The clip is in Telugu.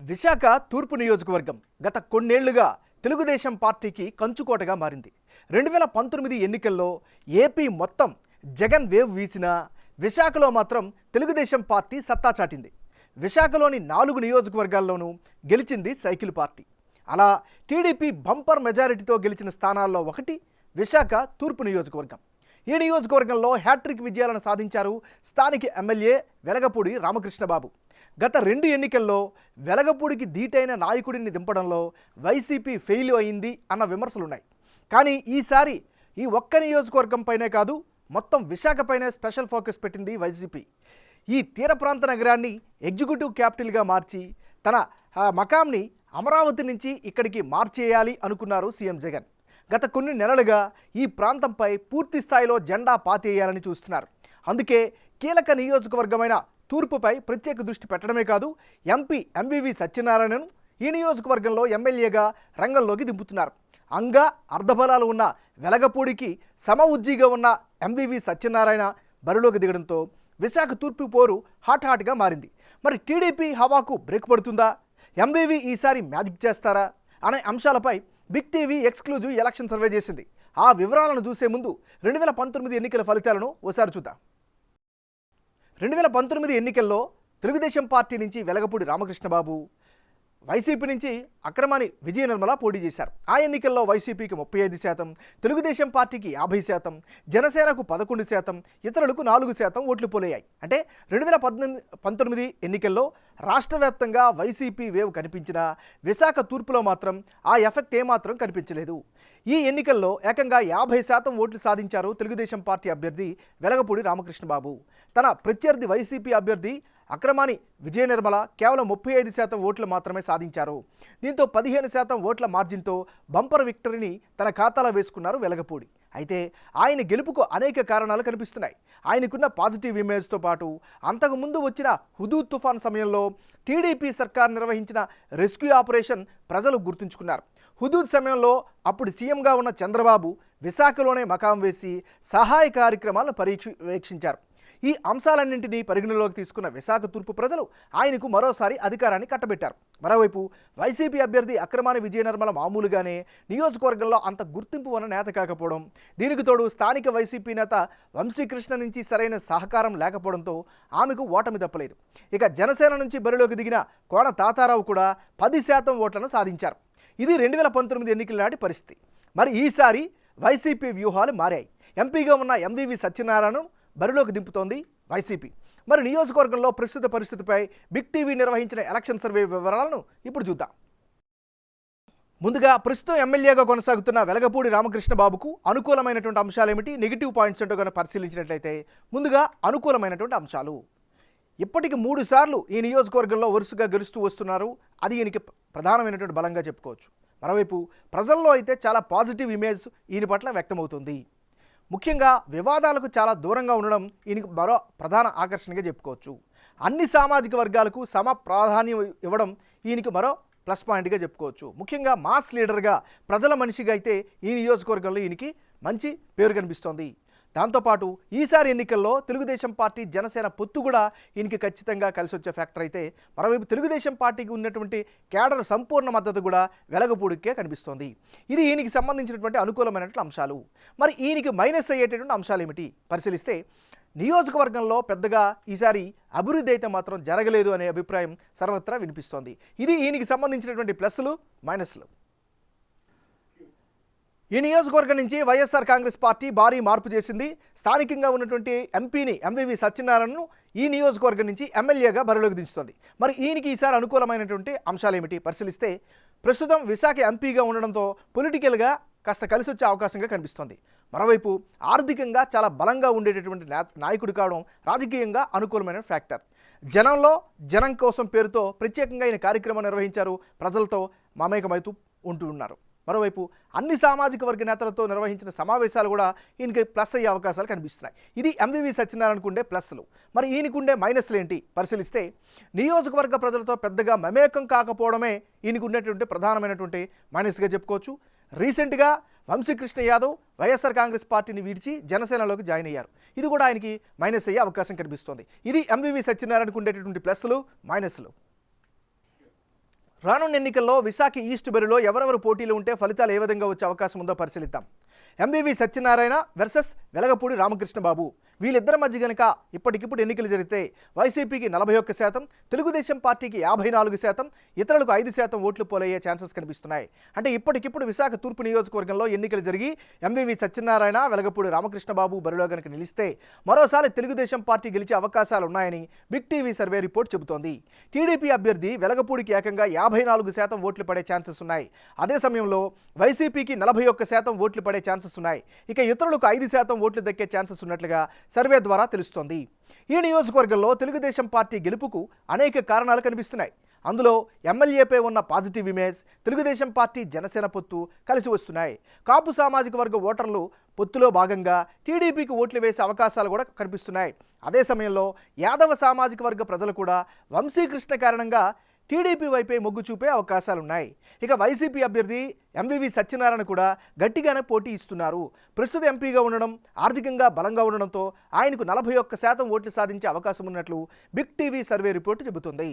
విశాఖ తూర్పు నియోజకవర్గం గత కొన్నేళ్లుగా తెలుగుదేశం పార్టీకి కంచుకోటగా మారింది. 2019 ఎన్నికల్లో ఏపీ మొత్తం జగన్ వేవ్ వీసిన విశాఖలో మాత్రం తెలుగుదేశం పార్టీ సత్తా చాటింది. విశాఖలోని 4 నియోజకవర్గాల్లోనూ గెలిచింది సైకిల్ పార్టీ. అలా టీడీపీ బంపర్ మెజారిటీతో గెలిచిన స్థానాల్లో ఒకటి విశాఖ తూర్పు నియోజకవర్గం. ఈ నియోజకవర్గంలో హ్యాట్రిక్ విజయాలను సాధించారు స్థానిక ఎమ్మెల్యే వెలగపూడి రామకృష్ణబాబు. గత 2 ఎన్నికల్లో వెలగపూడికి ధీటైన నాయకుడిని దింపడంలో వైసీపీ ఫెయిల్ అయింది అన్న విమర్శలున్నాయి. కానీ ఈసారి ఈ ఒక్క నియోజకవర్గంపైనే కాదు, మొత్తం విశాఖపైనే స్పెషల్ ఫోకస్ పెట్టింది వైసీపీ. ఈ తీర ప్రాంత నగరాన్ని ఎగ్జిక్యూటివ్ క్యాపిటల్గా మార్చి తన మకాంని అమరావతి నుంచి ఇక్కడికి మార్చేయాలి అనుకున్నారు సీఎం జగన్. గత కొన్ని నెలలుగా ఈ ప్రాంతంపై పూర్తి స్థాయిలో జెండా పాతేయాలని చూస్తున్నారు. అందుకే కీలక నియోజకవర్గమైన తూర్పుపై ప్రత్యేక దృష్టి పెట్టడమే కాదు, ఎంపీ ఎంవివి సత్యనారాయణను ఈ నియోజకవర్గంలో ఎమ్మెల్యేగా రంగంలోకి దింపుతున్నారు. అంగా అర్ధబలాలు ఉన్న వెలగపూడికి సమ ఉజ్జీగా ఉన్న ఎంవివి సత్యనారాయణ బరిలోకి దిగడంతో విశాఖ తూర్పు పోరు హాట్గా మారింది. మరి టీడీపీ హవాకు బ్రేక్ పడుతుందా? ఎంవివి ఈసారి మ్యాజిక్ చేస్తారా అనే అంశాలపై big TV exclusive election survey చేసింది. ఆ వివరాలను చూసే ముందు 2019 ఎన్నికల ఫలితాలను ఓసారి చూద్దాం. 2019 ఎన్నికల్లో తెలుగుదేశం పార్టీ నుంచి వెలగపూడి రామకృష్ణబాబు, వైసీపీ నుంచి అక్రమాని విజయ నిర్మల పోటీ చేశారు. ఆ ఎన్నికల్లో వైసీపీకి 35%, తెలుగుదేశం పార్టీకి 50%, జనసేనకు 11%, ఇతరులకు 4% ఓట్లు పోలయ్యాయి. అంటే 2019 ఎన్నికల్లో రాష్ట్ర వ్యాప్తంగా వైసీపీ వేవ్ కనిపించినా విశాఖ తూర్పులో మాత్రం ఆ ఎఫెక్ట్ ఏమాత్రం కనిపించలేదు. ఈ ఎన్నికల్లో ఏకంగా 50% ఓట్లు సాధించారు తెలుగుదేశం పార్టీ అభ్యర్థి వెలగపూడి రామకృష్ణబాబు. తన ప్రత్యర్థి వైసీపీ అభ్యర్థి అక్రమాని విజయ నిర్మల కేవలం 35% ఓట్లు మాత్రమే సాధించారు. దీంతో 15% ఓట్ల మార్జిన్తో బంపర్ విక్టరీని తన ఖాతాలో వేసుకున్నారు వెలగపూడి. అయితే ఆయన గెలుపుకు అనేక కారణాలు కనిపిస్తున్నాయి. ఆయనకున్న పాజిటివ్ ఇమేజ్తో పాటు అంతకుముందు వచ్చిన హుదూద్ తుఫాన్ సమయంలో టీడీపీ సర్కార్ నిర్వహించిన రెస్క్యూ ఆపరేషన్ ప్రజలు గుర్తుంచుకున్నారు. హుదూద్ సమయంలో అప్పుడు సీఎంగా ఉన్న చంద్రబాబు విశాఖలోనే మకాం వేసి సహాయ కార్యక్రమాలను పర్యవేక్షించారు. ఈ అంశాలన్నింటినీ పరిగణలోకి తీసుకున్న విశాఖ తూర్పు ప్రజలు ఆయనకు మరోసారి అధికారాన్ని కట్టబెట్టారు. మరోవైపు వైసీపీ అభ్యర్థి అక్రమాని విజయ నిర్మల మామూలుగానే నియోజకవర్గంలో అంత గుర్తింపు ఉన్న నేత కాకపోవడం, దీనికి తోడు స్థానిక వైసీపీ నేత వంశీకృష్ణ నుంచి సరైన సహకారం లేకపోవడంతో ఆమెకు ఓటమి తప్పలేదు. ఇక జనసేన నుంచి బరిలోకి దిగిన కోన తాతారావు కూడా 10% ఓట్లను సాధించారు. ఇది 2019 ఎన్నికల నాటి పరిస్థితి. మరి ఈసారి వైసీపీ వ్యూహాలు మారాయి. ఎంపీగా ఉన్న ఎంవివి సత్యనారాయణను బరిలోకి దింపుతోంది వైసీపీ. మరి నియోజకవర్గంలో ప్రస్తుత పరిస్థితిపై బిగ్ టీవీ నిర్వహించిన ఎలక్షన్ సర్వే వివరాలను ఇప్పుడు చూద్దాం. ముందుగా ప్రస్తుతం ఎమ్మెల్యేగా కొనసాగుతున్న వెలగపూడి రామకృష్ణబాబుకు అనుకూలమైనటువంటి అంశాలు ఏమిటి, నెగిటివ్ పాయింట్స్ ఏంటో కనుక పరిశీలించినట్లయితే ముందుగా అనుకూలమైనటువంటి అంశాలు. ఇప్పటికి 3 సార్లు ఈ నియోజకవర్గంలో వరుసగా గెలుస్తూ వస్తున్నారు. అది ఈయనకి ప్రధానమైనటువంటి బలంగా చెప్పుకోవచ్చు. మరోవైపు ప్రజల్లో అయితే చాలా పాజిటివ్ ఇమేజ్ ఈయన పట్ల వ్యక్తమవుతుంది. ముఖ్యంగా వివాదాలకు చాలా దూరంగా ఉండడం ఈయనకు మరో ప్రధాన ఆకర్షణగా చెప్పుకోవచ్చు. అన్ని సామాజిక వర్గాలకు సమ ప్రాధాన్యం ఇవ్వడం ఈయనకు మరో ప్లస్ పాయింట్గా చెప్పుకోవచ్చు. ముఖ్యంగా మాస్ లీడర్గా, ప్రజల మనిషిగా అయితే ఈ నియోజకవర్గంలో ఈయనకి మంచి పేరు కనిపిస్తోంది. దాంతోపాటు ఈసారి ఎన్నికల్లో తెలుగుదేశం పార్టీ జనసేన పొత్తు కూడా ఈయనకి ఖచ్చితంగా కలిసి వచ్చే ఫ్యాక్టర్ అయితే, మరోవైపు తెలుగుదేశం పార్టీకి ఉన్నటువంటి కేడర్ సంపూర్ణ మద్దతు కూడా వెలగపూడికే కనిపిస్తోంది. ఇది ఈయనకి సంబంధించినటువంటి అనుకూలమైనటువంటి అంశాలు. మరి ఈయనకి మైనస్ అయ్యేటటువంటి అంశాలు ఏమిటి పరిశీలిస్తే, నియోజకవర్గంలో పెద్దగా ఈసారి అభివృద్ధి అయితే మాత్రం జరగలేదు అనే అభిప్రాయం సర్వత్రా వినిపిస్తోంది. ఇది ఈయనకి సంబంధించినటువంటి ప్లస్లు మైనస్లు. ఈ నియోజకవర్గం నుంచి వైఎస్ఆర్ కాంగ్రెస్ పార్టీ భారీ మార్పు చేసింది. స్థానికంగా ఉన్నటువంటి ఎంపీని ఎంవివి సత్యనారాయణను ఈ నియోజకవర్గం నుంచి ఎమ్మెల్యేగా బరిలోకి దించుతోంది. మరి ఈయనకి ఈసారి అనుకూలమైనటువంటి అంశాలు ఏమిటి పరిశీలిస్తే, ప్రస్తుతం విశాఖ ఎంపీగా ఉండడంతో పొలిటికల్గా కాస్త కలిసి వచ్చే అవకాశంగా కనిపిస్తోంది. మరోవైపు ఆర్థికంగా చాలా బలంగా ఉండేటటువంటి నాయకుడు కావడం రాజకీయంగా అనుకూలమైన ఫ్యాక్టర్. జనంలో జనం కోసం పేరుతో ప్రత్యేకంగా ఈయన కార్యక్రమం నిర్వహించారు. ప్రజలతో మమేకమవుతూ ఉంటూ ఉన్నారు. మరోవైపు అన్ని సామాజిక వర్గ నేతలతో నిర్వహించిన సమావేశాలు కూడా ఈయనకి ప్లస్ అయ్యే అవకాశాలు కనిపిస్తున్నాయి. ఇది ఎంవివి సత్యనారాయణకు ఉండే ప్లస్లు. మరి ఈయనకుండే మైనస్లు ఏంటి పరిశీలిస్తే, నియోజకవర్గ ప్రజలతో పెద్దగా మమేకం కాకపోవడమే ఈయనకు ఉండేటువంటి ప్రధానమైనటువంటి మైనస్గా చెప్పుకోవచ్చు. రీసెంట్గా వంశీకృష్ణ యాదవ్ వైఎస్ఆర్ కాంగ్రెస్ పార్టీని విడిచి జనసేనలోకి జాయిన్ అయ్యారు. ఇది కూడా ఆయనకి మైనస్ అయ్యే అవకాశం కనిపిస్తోంది. ఇది ఎంవివి సత్యనారాయణకు ఉండేటటువంటి ప్లస్లు మైనస్లు. రానున్న ఎన్నికల్లో విశాఖ ఈస్ట్ బరిలో ఎవరెవరు పోటీలు ఉంటే ఫలితాలు ఏ విధంగా వచ్చే అవకాశం ఉందో పరిశీలిద్దాం. MBV Satyanarayana versus Velagapudi Ramakrishna Babu. వీళ్ళిద్దరి మధ్య గనక ఇప్పటికిప్పుడు ఎన్నికలు జరిగితే వైసీపీకి 41%, తెలుగుదేశం పార్టీకి 54%, ఇతరులకు 5% ఓట్లు పోలయ్యే ఛాన్సెస్ కనిపిస్తున్నాయి. అంటే ఇప్పటికిప్పుడు విశాఖ తూర్పు నియోజకవర్గంలో ఎన్నికలు జరిగి ఎంబీవీ సత్యనారాయణ వెలగపూడి రామకృష్ణబాబు బరిలో గనక నిలిస్తే మరోసారి తెలుగుదేశం పార్టీ గెలిచే అవకాశాలు ఉన్నాయని బిగ్ టీవీ సర్వే రిపోర్ట్ చెబుతోంది. టీడీపీ అభ్యర్థి వెలగపూడికి ఏకంగా 54% ఓట్లు పడే ఛాన్సెస్ ఉన్నాయి. అదే సమయంలో వైసీపీకి 41% ఓట్లు పడే ఛాన్సెస్ ఉన్నాయి. ఇక ఇతరులకు 5% ఓట్లు దక్కే ఛాన్సెస్ ఉన్నట్లుగా సర్వే ద్వారా తెలుస్తోంది. ఈ నియోజకవర్గంలో తెలుగుదేశం పార్టీ గెలుపుకు అనేక కారణాలు కనిపిస్తున్నాయి. అందులో ఎమ్మెల్యేపై ఉన్న positive image, Telugu Desam party Janasena పొత్తు కలిసి వస్తున్నాయి. కాపు సామాజిక వర్గ ఓటర్లు పొత్తులో భాగంగా టీడీపీకి ఓట్లు వేసే అవకాశాలు కూడా కనిపిస్తున్నాయి. అదే సమయంలో యాదవ సామాజిక వర్గ ప్రజలు కూడా వంశీకృష్ణ కారణంగా టీడీపీ వైపే మొగ్గు చూపే అవకాశాలున్నాయి. ఇక వైసీపీ అభ్యర్థి ఎంవీవీ సత్యనారాయణ కూడా గట్టిగానే పోటీ ఇస్తున్నారు. ప్రస్తుత ఎంపీగా ఉండడం, ఆర్థికంగా బలంగా ఉండడంతో ఆయనకు 41% ఓట్లు సాధించే అవకాశం ఉన్నట్లు బిగ్ టీవీ సర్వే రిపోర్టు చెబుతుంది.